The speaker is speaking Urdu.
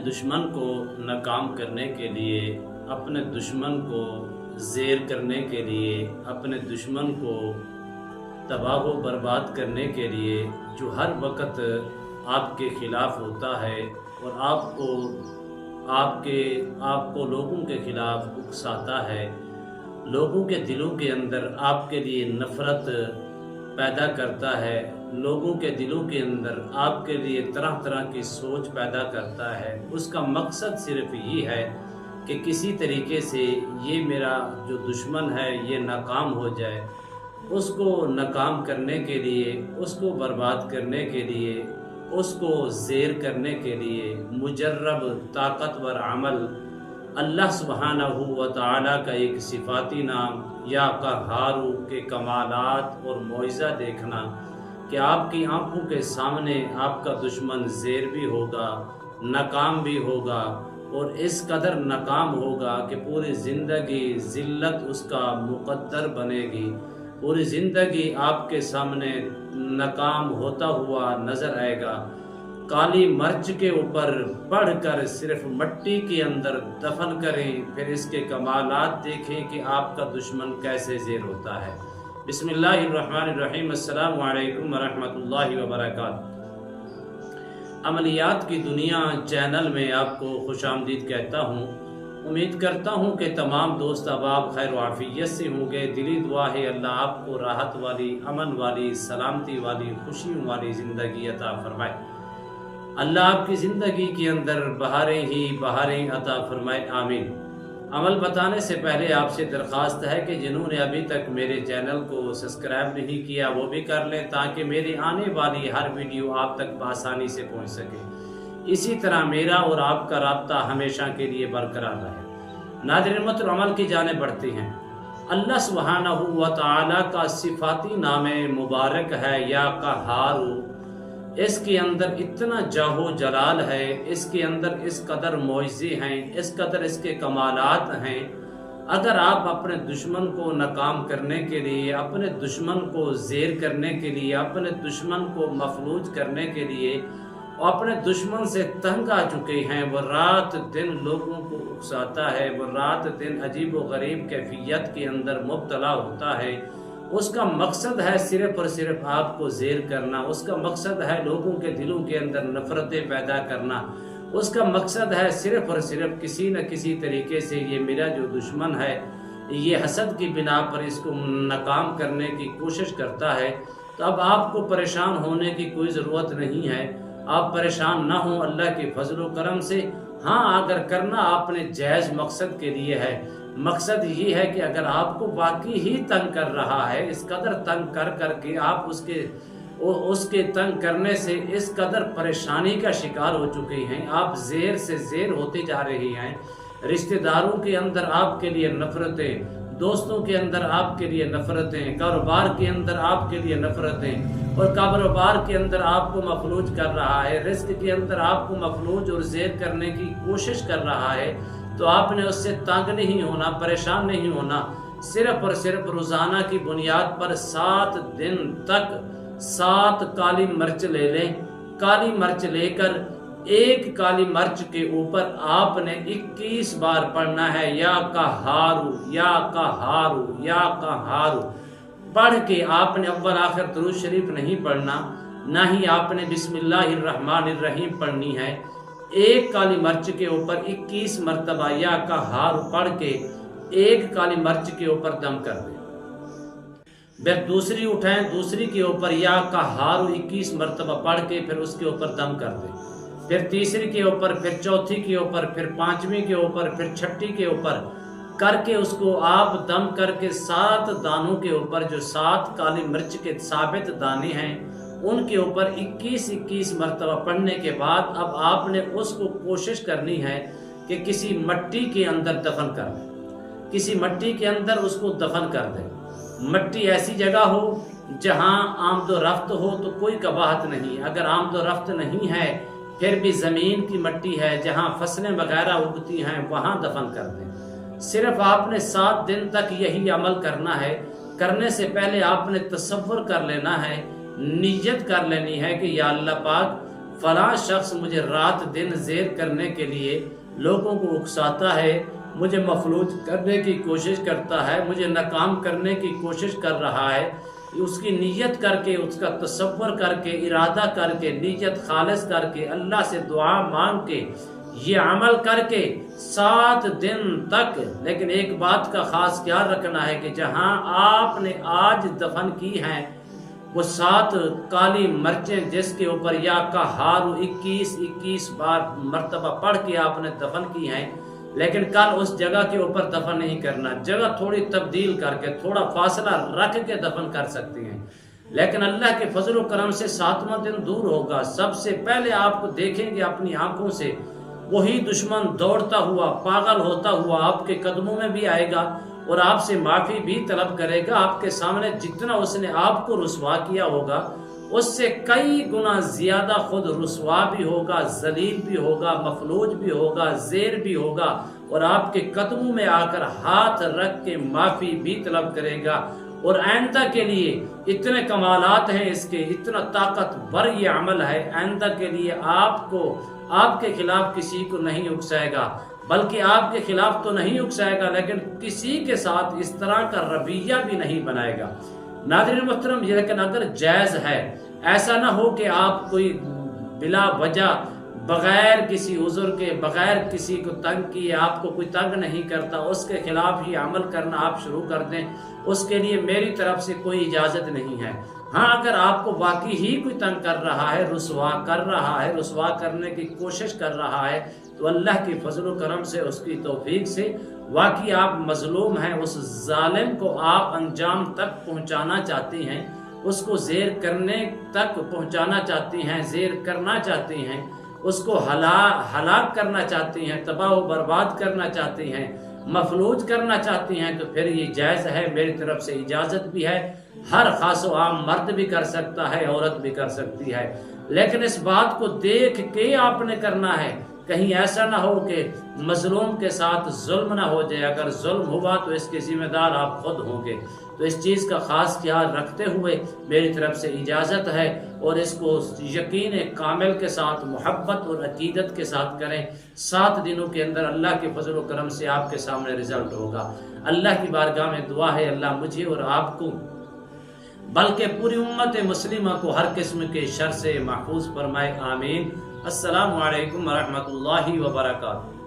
دشمن کو ناکام کرنے کے لیے، اپنے دشمن کو زیر کرنے کے لیے، اپنے دشمن کو تباہ و برباد کرنے کے لیے جو ہر وقت آپ کے خلاف ہوتا ہے اور آپ کو لوگوں کے خلاف اکساتا ہے، لوگوں کے دلوں کے اندر آپ کے لیے نفرت پیدا کرتا ہے، لوگوں کے دلوں کے اندر آپ کے لیے طرح طرح کی سوچ پیدا کرتا ہے، اس کا مقصد صرف یہ ہے کہ کسی طریقے سے یہ میرا جو دشمن ہے یہ ناکام ہو جائے۔ اس کو ناکام کرنے کے لیے، اس کو برباد کرنے کے لیے، اس کو زیر کرنے کے لیے مجرب طاقتور عمل اللہ سبحانہ و تعالیٰ کا ایک صفاتی نام یا قہارو کے کمالات اور معجزہ دیکھنا کہ آپ کی آنکھوں کے سامنے آپ کا دشمن زیر بھی ہوگا، ناکام بھی ہوگا، اور اس قدر ناکام ہوگا کہ پوری زندگی ذلت اس کا مقدر بنے گی، پوری زندگی آپ کے سامنے ناکام ہوتا ہوا نظر آئے گا۔ کالی مرچ کے اوپر پڑھ کر صرف مٹی کے اندر دفن کریں، پھر اس کے کمالات دیکھیں کہ آپ کا دشمن کیسے زیر ہوتا ہے۔ بسم اللہ الرحمن الرحیم۔ السلام علیکم ورحمۃ اللہ وبرکاتہ۔ عملیات کی دنیا چینل میں آپ کو خوش آمدید کہتا ہوں۔ امید کرتا ہوں کہ تمام دوست احباب خیر و عافیت سے ہوں گے۔ دلی دعا ہے اللہ آپ کو راحت والی، امن والی، سلامتی والی، خوشیوں والی زندگی عطا فرمائے۔ اللہ آپ کی زندگی کے اندر بہاریں ہی بہاریں عطا فرمائے، آمین۔ عمل بتانے سے پہلے آپ سے درخواست ہے کہ جنہوں نے ابھی تک میرے چینل کو سبسکرائب نہیں کیا وہ بھی کر لیں تاکہ میری آنے والی ہر ویڈیو آپ تک بآسانی سے پہنچ سکے۔ اسی طرح میرا اور آپ کا رابطہ ہمیشہ کے لیے برقرار رہے۔ ناظرین محترم، عمل کی جانب بڑھتے ہیں۔ اللہ سبحانہ و تعالیٰ کا صفاتی نام مبارک ہے یا قہارو۔ اس کے اندر اتنا جاہو جلال ہے، اس کے اندر اس قدر معجزے ہیں، اس قدر اس کے کمالات ہیں۔ اگر آپ اپنے دشمن کو ناکام کرنے کے لیے، اپنے دشمن کو زیر کرنے کے لیے، اپنے دشمن کو مفلوج کرنے کے لیے اور اپنے دشمن سے تنگ آ چکے ہیں، وہ رات دن لوگوں کو اکساتا ہے، وہ رات دن عجیب و غریب کیفیت کے اندر مبتلا ہوتا ہے، اس کا مقصد ہے صرف اور صرف آپ کو زیر کرنا، اس کا مقصد ہے لوگوں کے دلوں کے اندر نفرتیں پیدا کرنا، اس کا مقصد ہے صرف اور صرف کسی نہ کسی طریقے سے یہ میرا جو دشمن ہے یہ حسد کی بنا پر اس کو ناکام کرنے کی کوشش کرتا ہے۔ تو اب آپ کو پریشان ہونے کی کوئی ضرورت نہیں ہے، آپ پریشان نہ ہوں اللہ کے فضل و کرم سے۔ ہاں، اگر کرنا آپ نے جائز مقصد کے لیے ہے، مقصد یہ ہے کہ اگر آپ کو باقی ہی تنگ کر رہا ہے، اس قدر تنگ کر کے آپ اس کے تنگ کرنے سے اس قدر پریشانی کا شکار ہو چکے ہیں، آپ زیر سے زیر ہوتے جا رہے ہیں، رشتہ داروں کے اندر آپ کے لیے نفرتیں، دوستوں کے اندر آپ کے لیے نفرتیں، کاروبار کے اندر آپ کے لیے نفرتیں، اور کاروبار کے اندر آپ کو مفلوج کر رہا ہے، رزق کے اندر آپ کو مفلوج اور زیر کرنے کی کوشش کر رہا ہے، تو آپ نے اس سے تنگ نہیں ہونا، پریشان نہیں ہونا۔ صرف اور صرف روزانہ کی بنیاد پر 7 دن تک 7 کالی مرچ لے لیں۔ کالی مرچ لے کر ایک کالی مرچ کے اوپر آپ نے 21 بار پڑھنا ہے یا قہارو یا قہارو یا قہارو۔ پڑھ کے آپ نے اول آخر درود شریف نہیں پڑھنا، نہ ہی آپ نے بسم اللہ الرحمن الرحیم پڑھنی ہے۔ ایک کالی مرچ کے اوپر 21 مرتبہ یا قہارو پڑھ کے ایک کالی مرچ کے اوپر دم کر دیں۔ پھر دوسری اٹھائیں، دوسری کے اوپر یا قہارو 21 مرتبہ پڑھ کے پھر اس کے اوپر دم کر دیں۔ پھر تیسری کے اوپر، پھر چوتھی کے اوپر، پھر پانچویں کے اوپر، پھر چھٹی کے اوپر کر کے اس کو آپ دم کر کے 7 دانوں کے اوپر، جو 7 کالی مرچ کے ثابت دانے ہیں ان کے اوپر 21 مرتبہ پڑھنے کے بعد اب آپ نے اس کو کوشش کرنی ہے کہ کسی مٹی کے اندر دفن کر دیں، کسی مٹی کے اندر اس کو دفن کر دیں۔ مٹی ایسی جگہ ہو جہاں آمد و رفت ہو تو کوئی قباحت نہیں، اگر آمد و رفت نہیں ہے پھر بھی زمین کی مٹی ہے جہاں فصلیں وغیرہ اگتی ہیں وہاں دفن کر دیں۔ صرف آپ نے 7 دن تک یہی عمل کرنا ہے۔ کرنے سے پہلے آپ نے تصور کر لینا ہے، نیت کر لینی ہے کہ یا اللہ پاک فلاں شخص مجھے رات دن زیر کرنے کے لیے لوگوں کو اکساتا ہے، مجھے مفلوج کرنے کی کوشش کرتا ہے، مجھے ناکام کرنے کی کوشش کر رہا ہے، اس کی نیت کر کے، اس کا تصور کر کے، ارادہ کر کے، نیت خالص کر کے، اللہ سے دعا مانگ کے، یہ عمل کر کے 7 دن تک، لیکن ایک بات کا خاص خیال رکھنا ہے کہ جہاں آپ نے آج دفن کی ہیں وہ 7 کالی مرچیں جس کے اوپر یا کا ہارو 21 بار مرتبہ پڑھ کے آپ نے دفن کی ہیں، لیکن کل اس جگہ کے اوپر دفن نہیں کرنا، جگہ تھوڑی تبدیل کر کے، تھوڑا فاصلہ رکھ کے دفن کر سکتی ہیں، لیکن اللہ کے فضل و کرم سے 7واں دن دور ہوگا۔ سب سے پہلے آپ کو دیکھیں گے اپنی آنکھوں سے وہی دشمن دوڑتا ہوا، پاگل ہوتا ہوا آپ کے قدموں میں بھی آئے گا اور آپ سے معافی بھی طلب کرے گا۔ آپ کے سامنے جتنا اس نے آپ کو رسوا کیا ہوگا اس سے کئی گنا زیادہ خود رسوا بھی ہوگا، ذلیل بھی ہوگا، مفلوج بھی ہوگا، زیر بھی ہوگا، اور آپ کے قدموں میں آ کر ہاتھ رکھ کے معافی بھی طلب کرے گا۔ اور آئندہ کے لیے اتنے کمالات ہیں اس کے، اتنا طاقتور یہ عمل ہے، آئندہ کے لیے آپ کو آپ کے خلاف کسی کو نہیں اکسائے گا، بلکہ آپ کے خلاف تو نہیں اکسائے گا لیکن کسی کے ساتھ اس طرح کا رویہ بھی نہیں بنائے گا۔ ناظرین محترم، لیکن اگر جائز ہے، ایسا نہ ہو کہ آپ کوئی بلا وجہ بغیر کسی عذر کے، بغیر کسی کو تنگ کیے، آپ کو کوئی تنگ نہیں کرتا، اس کے خلاف ہی عمل کرنا آپ شروع کر دیں، اس کے لیے میری طرف سے کوئی اجازت نہیں ہے۔ ہاں، اگر آپ کو واقعی ہی کوئی تنگ کر رہا ہے، رسوا کر رہا ہے، رسوا کرنے کی کوشش کر رہا ہے، تو اللہ کی فضل و کرم سے، اس کی توفیق سے واقعی آپ مظلوم ہیں، اس ظالم کو آپ انجام تک پہنچانا چاہتی ہیں، اس کو زیر کرنے تک پہنچانا چاہتی ہیں، زیر کرنا چاہتی ہیں، اس کو ہلاک کرنا چاہتی ہیں، تباہ و برباد کرنا چاہتی ہیں، مفلوج کرنا چاہتی ہیں، تو پھر یہ جائز ہے، میری طرف سے اجازت بھی ہے، ہر خاص و عام مرد بھی کر سکتا ہے، عورت بھی کر سکتی ہے، لیکن اس بات کو دیکھ کے آپ نے کرنا ہے، کہیں ایسا نہ ہو کہ مظلوم کے ساتھ ظلم نہ ہو جائے، اگر ظلم ہوا تو اس کے ذمہ دار آپ خود ہوں گے، تو اس چیز کا خاص خیال رکھتے ہوئے میری طرف سے اجازت ہے، اور اس کو یقین کامل کے ساتھ، محبت اور عقیدت کے ساتھ کریں۔ 7 دنوں کے اندر اللہ کے فضل و کرم سے آپ کے سامنے رزلٹ ہوگا۔ اللہ کی بارگاہ میں دعا ہے اللہ مجھے اور آپ کو، بلکہ پوری امت مسلمہ کو ہر قسم کے شر سے محفوظ فرمائے، آمین۔ السلام علیکم ورحمۃ اللہ وبرکاتہ۔